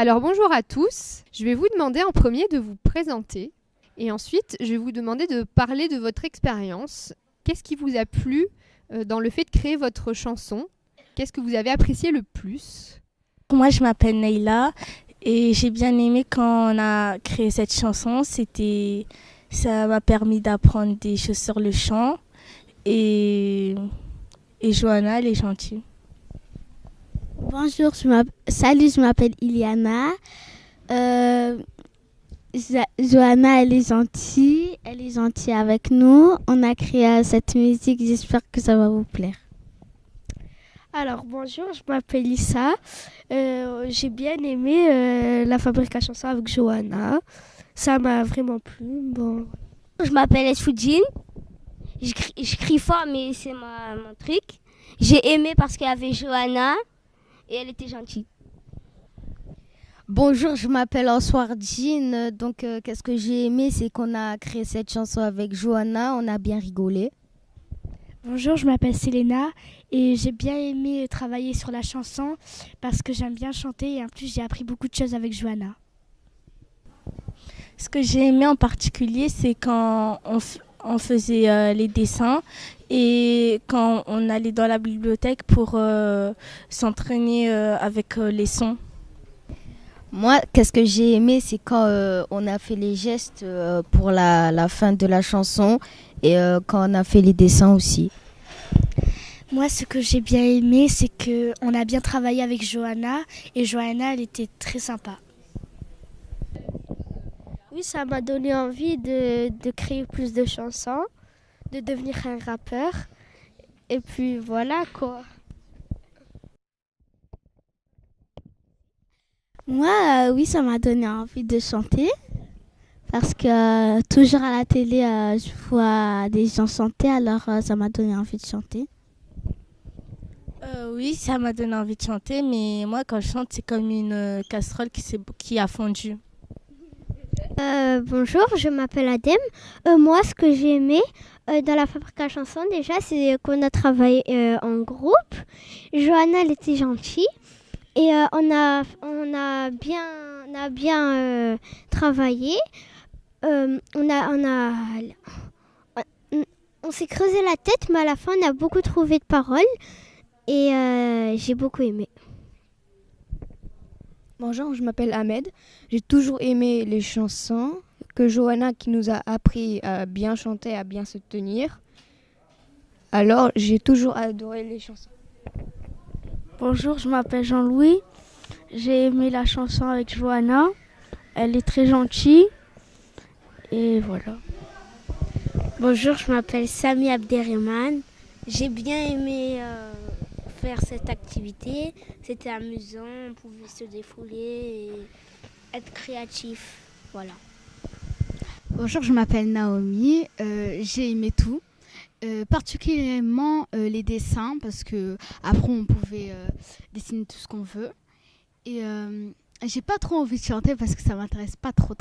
Alors bonjour à tous, je vais vous demander en premier de vous présenter et ensuite je vais vous demander de parler de votre expérience. Qu'est-ce qui vous a plu dans le fait de créer votre chanson? Qu'est-ce que vous avez apprécié le plus? Moi, je m'appelle Neila et j'ai bien aimé quand on a créé cette chanson. Ça m'a permis d'apprendre des choses sur le chant et Johanna, elle est gentille. Bonjour, salut, je m'appelle Iliana. Johanna, elle est gentille avec nous. On a créé cette musique, j'espère que ça va vous plaire. Alors bonjour, je m'appelle Lisa. J'ai bien aimé la fabrique à chanson avec Johanna. Ça m'a vraiment plu. Bon. Je m'appelle Esfoudjine. Je crie fort, mais c'est mon truc. J'ai aimé parce qu'il y avait Johanna et elle était gentille. Bonjour, je m'appelle Answardine. Donc, qu'est-ce que j'ai aimé, c'est qu'on a créé cette chanson avec Johanna. On a bien rigolé. Bonjour, je m'appelle Selena et j'ai bien aimé travailler sur la chanson parce que j'aime bien chanter et en plus j'ai appris beaucoup de choses avec Johanna. Ce que j'ai aimé en particulier, c'est quand on faisait les dessins et quand on allait dans la bibliothèque pour s'entraîner avec les sons. Moi, qu'est-ce que j'ai aimé, c'est quand on a fait les gestes pour la fin de la chanson et quand on a fait les dessins aussi. Moi, ce que j'ai bien aimé, c'est qu'on a bien travaillé avec Johanna et Johanna, elle était très sympa. Oui, ça m'a donné envie de créer plus de chansons, de devenir un rappeur. Et puis voilà quoi. Moi, oui, ça m'a donné envie de chanter. Parce que toujours à la télé, je vois des gens chanter, alors ça m'a donné envie de chanter. Oui, ça m'a donné envie de chanter, mais moi, quand je chante, c'est comme une casserole qui a fondu. Bonjour, je m'appelle Adem. Moi, ce que j'ai aimé dans la fabrique à chansons, déjà, c'est qu'on a travaillé en groupe. Johanna, elle était gentille. Et on a bien travaillé. On s'est creusé la tête, mais à la fin, on a beaucoup trouvé de paroles. Et j'ai beaucoup aimé. Bonjour, je m'appelle Ahmed. J'ai toujours aimé les chansons que Johanna qui nous a appris à bien chanter, à bien se tenir. Alors, j'ai toujours adoré les chansons. Bonjour, je m'appelle Jean-Louis. J'ai aimé la chanson avec Johanna. Elle est très gentille. Et voilà. Bonjour, je m'appelle Sami Abderrahman. J'ai bien aimé faire cette activité. C'était amusant, on pouvait se défouler et être créatif. Voilà. Bonjour, je m'appelle Naomi. J'ai aimé tout. Particulièrement les dessins parce que après on pouvait dessiner tout ce qu'on veut et j'ai pas trop envie de chanter parce que ça m'intéresse pas trop.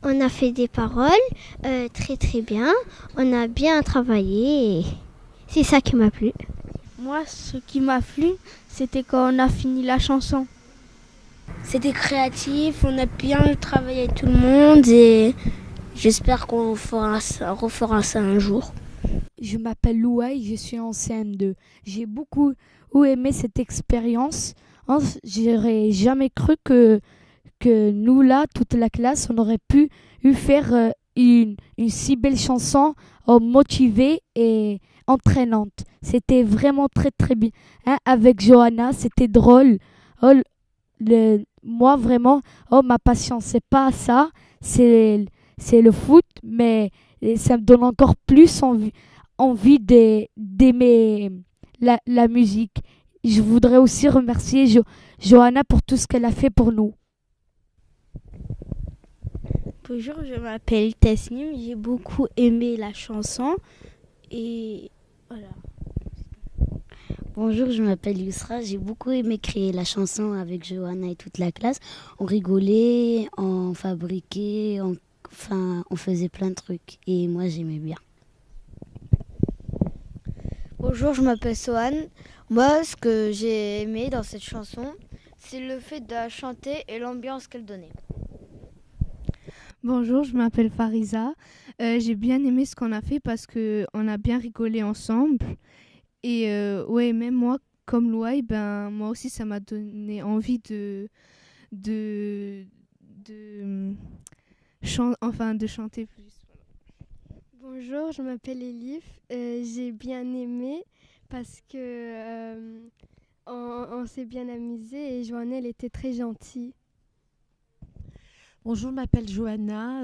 On a fait des paroles très très bien, on a bien travaillé et c'est ça qui m'a plu. Moi, ce qui m'a plu, c'était quand on a fini la chanson. C'était créatif, on a bien travaillé avec tout le monde et j'espère qu'on refera ça un jour. Je m'appelle Louaï, je suis en CM2. J'ai beaucoup aimé cette expérience. J'aurais jamais cru que nous, là, toute la classe, on aurait pu faire une si belle chanson motivée et entraînante. C'était vraiment très très bien. Avec Johanna, c'était drôle. Moi, vraiment, ma passion, c'est pas ça. C'est le foot, mais ça me donne encore plus envie d'aimer la musique. Je voudrais aussi remercier Johanna pour tout ce qu'elle a fait pour nous. Bonjour, je m'appelle Tasnim. J'ai beaucoup aimé la chanson et voilà. Bonjour, je m'appelle Yusra. J'ai beaucoup aimé créer la chanson avec Johanna et toute la classe. On rigolait, on fabriquait, on faisait plein de trucs. Et moi, j'aimais bien. Bonjour, je m'appelle Sohan. Moi, ce que j'ai aimé dans cette chanson, c'est le fait de chanter et l'ambiance qu'elle donnait. Bonjour, je m'appelle Fariza. J'ai bien aimé ce qu'on a fait parce qu'on a bien rigolé ensemble. Et ouais, même moi, comme Louaï, moi aussi, ça m'a donné envie de chanter plus. Bonjour, je m'appelle Elif. J'ai bien aimé parce que on s'est bien amusé et Joannelle était très gentille. Bonjour, je m'appelle Johanna,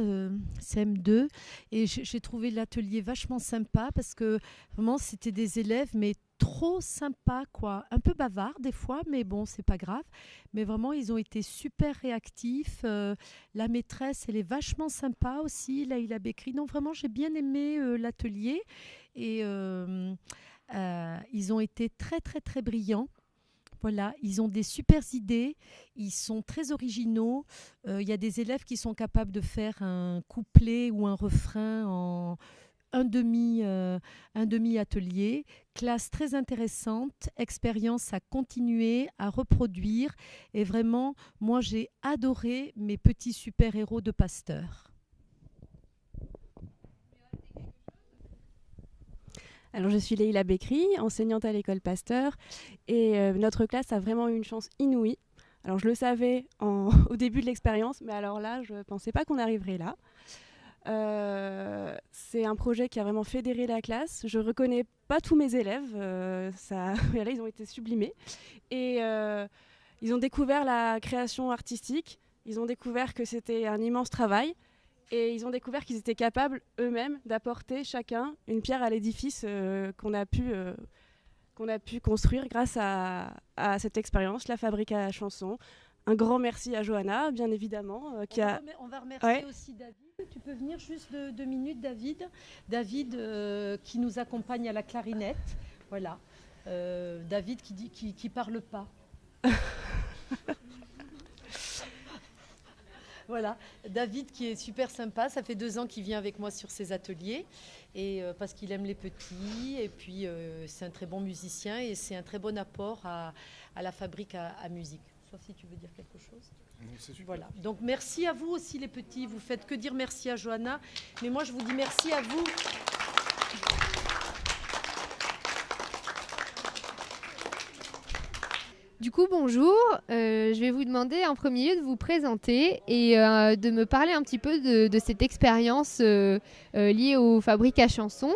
CM2, et j'ai trouvé l'atelier vachement sympa parce que vraiment c'était des élèves mais trop sympas quoi, un peu bavards des fois mais bon c'est pas grave, mais vraiment ils ont été super réactifs, la maîtresse elle est vachement sympa aussi, Laïla Bekri, donc vraiment j'ai bien aimé l'atelier et ils ont été très très très brillants. Voilà, ils ont des super idées, ils sont très originaux. Il y a des élèves qui sont capables de faire un couplet ou un refrain en un demi-atelier. Classe très intéressante, expérience à continuer, à reproduire. Et vraiment, moi j'ai adoré mes petits super-héros de Pasteur. Alors, je suis Leïla Bekri, enseignante à l'école Pasteur, et notre classe a vraiment eu une chance inouïe. Alors, je le savais au début de l'expérience, mais alors là, je ne pensais pas qu'on arriverait là. C'est un projet qui a vraiment fédéré la classe. Je ne reconnais pas tous mes élèves, voilà, ils ont été sublimés. Et ils ont découvert la création artistique, ils ont découvert que c'était un immense travail. Et ils ont découvert qu'ils étaient capables eux-mêmes d'apporter chacun une pierre à l'édifice qu'on a pu construire grâce à cette expérience, la fabrique à chansons. Un grand merci à Johanna, bien évidemment. On va remercier aussi David. Tu peux venir juste 2 minutes, David. David qui nous accompagne à la clarinette. Voilà. David qui parle pas. Voilà, David qui est super sympa, ça fait 2 ans qu'il vient avec moi sur ses ateliers et parce qu'il aime les petits et puis c'est un très bon musicien et c'est un très bon apport à la fabrique à musique. Sauf si tu veux dire quelque chose. Voilà, donc merci à vous aussi les petits, vous faites que dire merci à Johanna, mais moi je vous dis merci à vous. Du coup, bonjour. Je vais vous demander en premier lieu de vous présenter et de me parler un petit peu de cette expérience liée aux fabriques à chansons.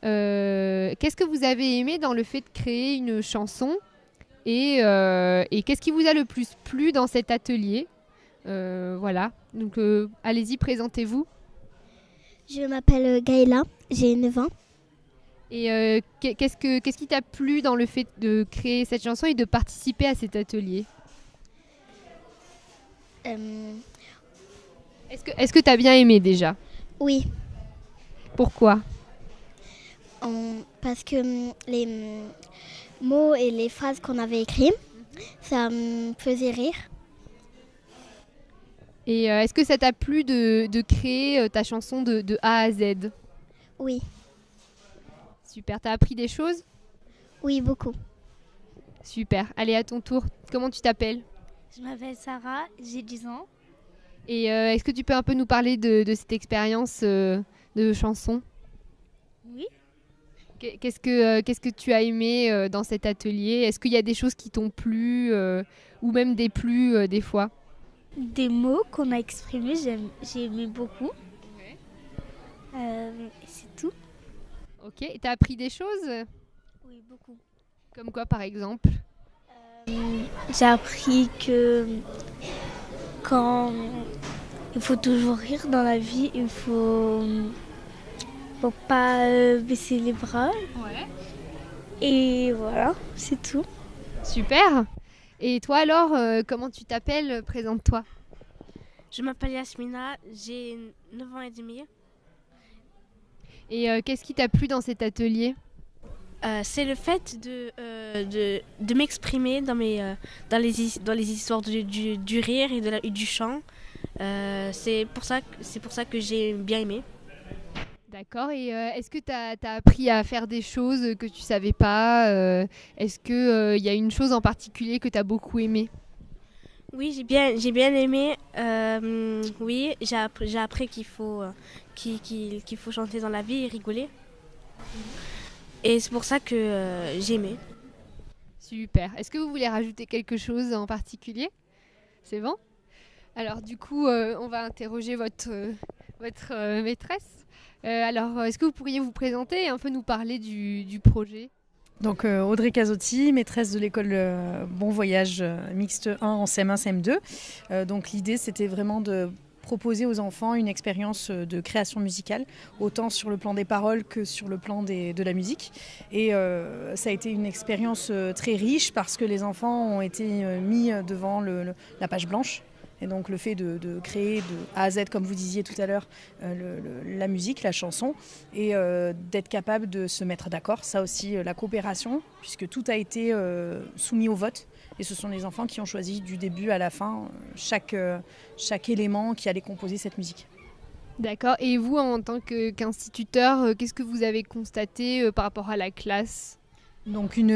Qu'est-ce que vous avez aimé dans le fait de créer une chanson et qu'est-ce qui vous a le plus plu dans cet atelier? Voilà. Donc, allez-y, présentez-vous. Je m'appelle Gaëla, j'ai 9 ans. Et qu'est-ce qui t'a plu dans le fait de créer cette chanson et de participer à cet atelier? Est-ce que tu as bien aimé déjà? Oui. Pourquoi? Parce que les mots et les phrases qu'on avait écrits, ça me faisait rire. Et est-ce que ça t'a plu de créer ta chanson de A à Z? Oui. Super, t'as appris des choses? Oui, beaucoup. Super, allez à ton tour. Comment tu t'appelles? Je m'appelle Sarah, j'ai 10 ans. Et est-ce que tu peux un peu nous parler de cette expérience de chanson? Oui. Qu'est-ce que tu as aimé dans cet atelier? Est-ce qu'il y a des choses qui t'ont plu ou même déplu des fois? Des mots qu'on a exprimés, j'ai aimé beaucoup. C'est tout. Ok, et t'as appris des choses? Oui, beaucoup. Comme quoi par exemple? J'ai appris que quand il faut toujours rire dans la vie, il faut pas baisser les bras. Ouais. Et voilà, c'est tout. Super. Et toi alors, comment tu t'appelles? Présente-toi. Je m'appelle Yasmina, j'ai 9 ans et demi. Et qu'est-ce qui t'a plu dans cet atelier? C'est le fait de m'exprimer dans les histoires du rire et du chant. C'est pour ça que j'ai bien aimé. D'accord. Et est-ce que tu as appris à faire des choses que tu savais pas? Est-ce qu'il y a une chose en particulier que tu as beaucoup aimé? Oui, j'ai bien aimé. Oui, j'ai appris qu'il faut chanter dans la vie et rigoler. Et c'est pour ça que j'ai aimé. Super. Est-ce que vous voulez rajouter quelque chose en particulier? C'est bon? Alors du coup, on va interroger votre maîtresse. Alors, est-ce que vous pourriez vous présenter et un peu nous parler du projet? Donc Audrey Casotti, maîtresse de l'école Bon Voyage mixte 1 en CM1, CM2. Donc l'idée c'était vraiment de proposer aux enfants une expérience de création musicale, autant sur le plan des paroles que sur le plan de la musique. Et ça a été une expérience très riche parce que les enfants ont été mis devant la page blanche. Et donc le fait de créer de A à Z, comme vous disiez tout à l'heure, la musique, la chanson, et d'être capable de se mettre d'accord. Ça aussi, la coopération, puisque tout a été soumis au vote. Et ce sont les enfants qui ont choisi du début à la fin chaque élément qui allait composer cette musique. D'accord. Et vous, en tant qu'instituteur, qu'est-ce que vous avez constaté par rapport à la classe? Donc une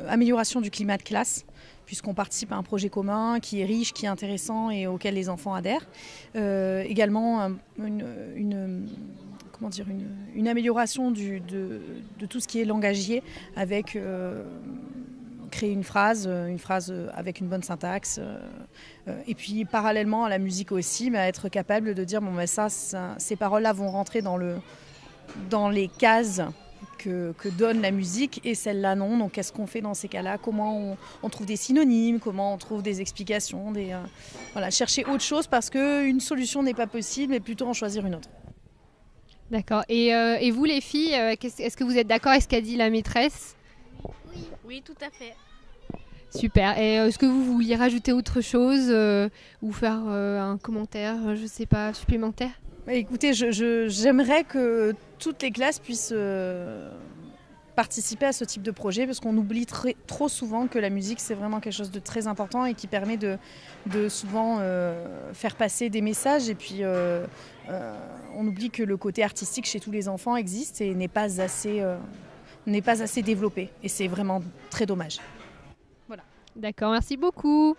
amélioration du climat de classe, puisqu'on participe à un projet commun qui est riche, qui est intéressant et auquel les enfants adhèrent. Également une amélioration de tout ce qui est langagier avec créer une phrase avec une bonne syntaxe. Et puis parallèlement à la musique aussi, être capable de dire ces paroles-là vont rentrer dans les cases que donne la musique et celle-là non. Donc qu'est-ce qu'on fait dans ces cas-là? Comment on trouve des synonymes? Comment on trouve des explications? Chercher autre chose parce qu'une solution n'est pas possible et plutôt en choisir une autre. D'accord. Et vous les filles, est-ce que vous êtes d'accord avec ce qu'a dit la maîtresse? Oui, tout à fait. Super. Et est-ce que vous vouliez rajouter autre chose ou faire un commentaire, je sais pas, supplémentaire? Écoutez, j'aimerais que toutes les classes puissent participer à ce type de projet parce qu'on oublie trop souvent que la musique c'est vraiment quelque chose de très important et qui permet de souvent faire passer des messages et puis on oublie que le côté artistique chez tous les enfants existe et n'est pas assez développé et c'est vraiment très dommage. Voilà. D'accord, merci beaucoup.